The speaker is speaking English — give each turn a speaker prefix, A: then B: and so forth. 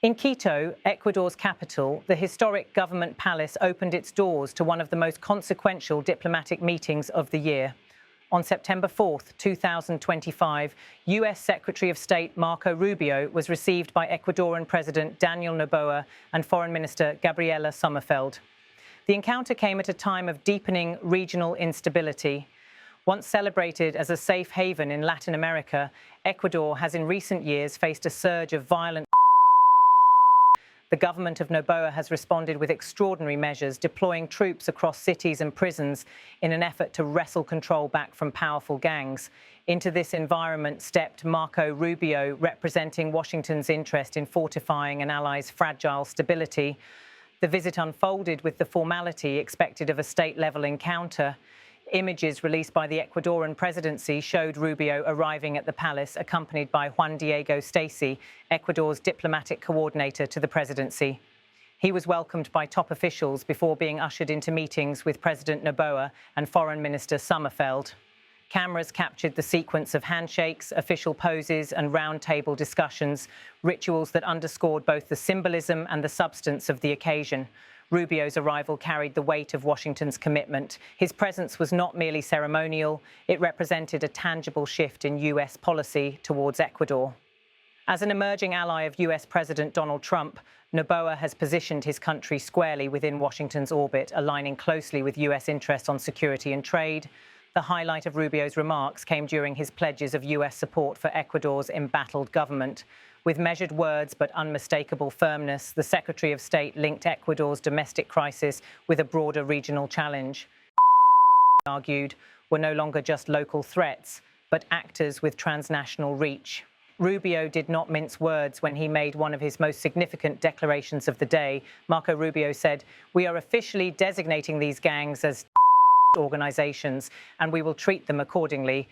A: In Quito, Ecuador's capital, the historic government palace opened its doors to one of the most consequential diplomatic meetings of the year. On September 4th, 2025, U.S. Secretary of State Marco Rubio was received by Ecuadorian President Daniel Noboa and Foreign Minister Gabriela Sommerfeld. The encounter came at a time of deepening regional instability. Once celebrated as a safe haven in Latin America, Ecuador has in recent years faced a surge of violent. The government of Noboa has responded with extraordinary measures, deploying troops across cities and prisons in an effort to wrestle control back from powerful gangs. Into this environment stepped Marco Rubio, representing Washington's interest in fortifying an ally's fragile stability. The visit unfolded with the formality expected of a state-level encounter. Images released by the Ecuadorian presidency showed Rubio arriving at the palace, accompanied by Juan Diego Stacy, Ecuador's diplomatic coordinator to the presidency. He was welcomed by top officials before being ushered into meetings with President Noboa and Foreign Minister Sommerfeld. Cameras captured the sequence of handshakes, official poses, and round-table discussions, rituals that underscored both the symbolism and the substance of the occasion. Rubio's arrival carried the weight of Washington's commitment. His presence was not merely ceremonial, it represented a tangible shift in U.S. policy towards Ecuador. As an emerging ally of U.S. President Donald Trump, Noboa has positioned his country squarely within Washington's orbit, aligning closely with U.S. interests on security and trade. The highlight of Rubio's remarks came during his pledges of U.S. support for Ecuador's embattled government. With measured words but unmistakable firmness, the Secretary of State linked Ecuador's domestic crisis with a broader regional challenge. Argued were no longer just local threats, but actors with transnational reach. Rubio did not mince words when he made one of his most significant declarations of the day. Marco Rubio said, "We are officially designating these gangs as organizations, and we will treat them accordingly.